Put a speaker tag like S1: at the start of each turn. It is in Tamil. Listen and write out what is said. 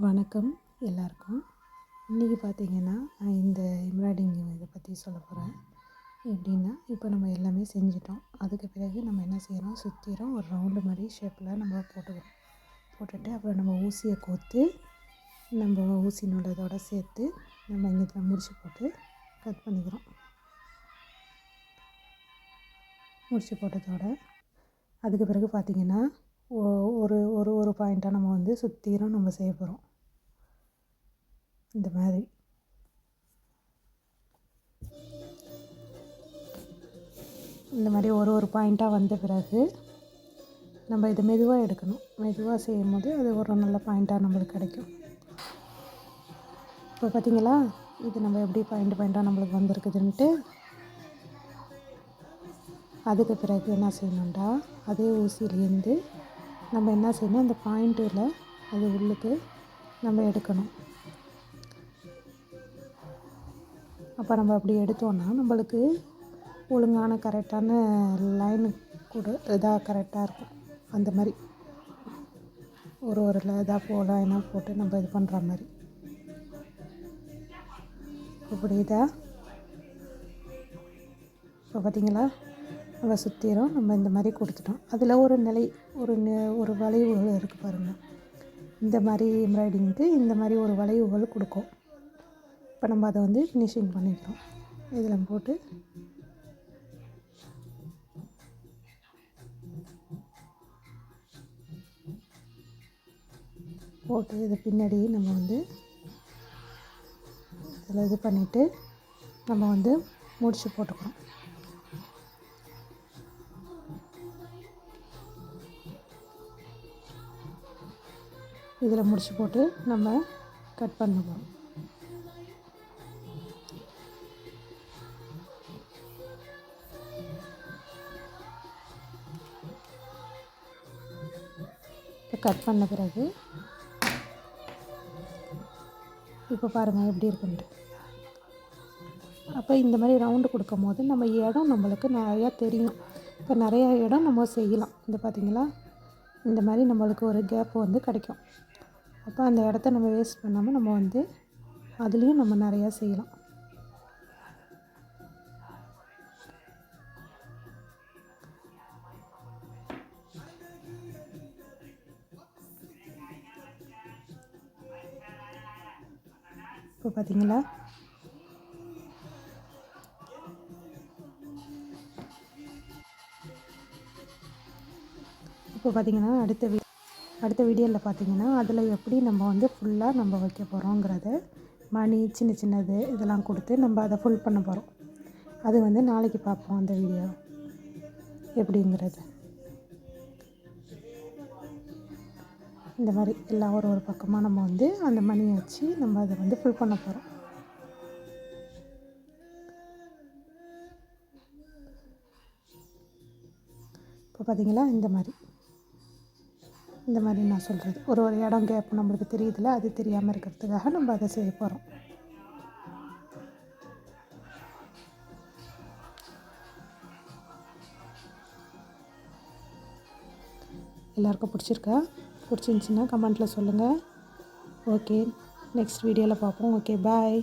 S1: வணக்கம் எல்லாருக்கும். இன்றைக்கி பார்த்திங்கன்னா நான் இந்த எம்ப்ராய்டிங் இதை பற்றி சொல்ல போகிறேன். எப்படின்னா, இப்போ நம்ம எல்லாமே செஞ்சிட்டோம். அதுக்கு பிறகு நம்ம என்ன செய்கிறோம், சுற்றிலும் ஒரு ரவுண்டு மாதிரி ஷேப்பில் நம்ம போட்டுட்டு அப்புறம் நம்ம ஊசியை கோர்த்து நம்ம ஊசி நூலதோடு சேர்த்து நம்ம இங்கே முடிச்சு போட்டு கட் பண்ணிக்கிறோம். முடிச்சு போட்டதோட அதுக்கு பிறகு பார்த்திங்கன்னா ஒரு ஒரு ஒரு பாயிண்ட்டாக நம்ம சுற்றிலும் நம்ம செய்ய போகிறோம். இந்த மாதிரி ஒரு பாயிண்ட்டாக வந்த பிறகு நம்ம இதை மெதுவாக எடுக்கணும். மெதுவாக செய்யும் போது அது ஒரு நல்ல பாயிண்ட்டாக நம்மளுக்கு கிடைக்கும். இப்போ பார்த்திங்களா, இது நம்ம எப்படி பாயிண்ட்டாக நம்மளுக்கு வந்திருக்குதுன்ட்டு. அதுக்கு பிறகு என்ன செய்யணும்டா, அதே ஊசியிலேருந்து நம்ம என்ன செய்யணும், அந்த பாயிண்ட்டில் அது உள்ளுக்கு நம்ம எடுக்கணும். அப்போ நம்ம அப்படி எடுத்தோன்னா நம்மளுக்கு ஒழுங்கான கரெக்டான லைனு கூட இதாக கரெக்டாக இருக்கும். அந்த மாதிரி ஒரு இதாக லைனாக போட்டு நம்ம இது பண்ணுற மாதிரி இப்படி இதாக. இப்போ பார்த்திங்களா, நம்ம சுற்றிடும் நம்ம இந்த மாதிரி கொடுத்துட்டோம். அதில் ஒரு வளைவுகள் இருக்குது பாருங்கள். இந்த மாதிரி எம்ப்ராய்டிங்க்கு இந்த மாதிரி ஒரு வளைவுகள் கொடுக்கும். இப்போ நம்ம அதை ஃபினிஷிங் பண்ணிக்கிறோம். இதில் போட்டு இது பின்னாடி நம்ம இதில் இது பண்ணிவிட்டு நம்ம முடிச்சு போட்டுக்கிறோம். இதில் முடிச்சு போட்டு நம்ம கட் பண்ண போகிறோம். கட் பண்ண பிறகு இப்போ பாருங்கள் எப்படி இருக்குன்ட்டு. அப்போ இந்த மாதிரி ரவுண்டு கொடுக்கும் போது நம்ம இடம் நம்மளுக்கு நிறையா தெரியும். இப்போ நிறையா இடம் நம்ம செய்யலாம். இந்த பார்த்திங்களா, இந்த மாதிரி நம்மளுக்கு ஒரு கேப் கிடைக்கும். அப்போ அந்த இடத்த நம்ம வேஸ்ட் பண்ணாமல் நம்ம அதுலேயும் நம்ம நிறையா செய்யலாம். இப்போ பார்த்திங்களா, அடுத்த வீடியோவில் பார்த்திங்கன்னா அதில் எப்படி நம்ம ஃபுல்லாக நம்ம வைக்க போகிறோங்கிறத மணி சின்னது இதெல்லாம் கொடுத்து நம்ம அதை ஃபுல் பண்ண போகிறோம். அது நாளைக்கு பார்ப்போம் அந்த வீடியோ எப்படிங்கிறது. இந்த மாதிரி எல்லாம் ஒரு பக்கமாக நம்ம அந்த மணியை வச்சு நம்ம அதை ஃபுல் பண்ண போகிறோம். இப்போ பார்த்திங்களா, இந்த மாதிரி நான் சொல்கிறது ஒரு இடம் கேப் நம்மளுக்கு தெரியுதுல்ல, அது தெரியாமல் இருக்கிறதுக்காக நம்ம அதை செய்ய போகிறோம். எல்லாருக்கும் பிடிச்சிருந்துச்சின்னா கமெண்ட்டில் சொல்லுங்கள். ஓகே, நெக்ஸ்ட் வீடியோவில் பார்ப்போம். ஓகே, பாய்.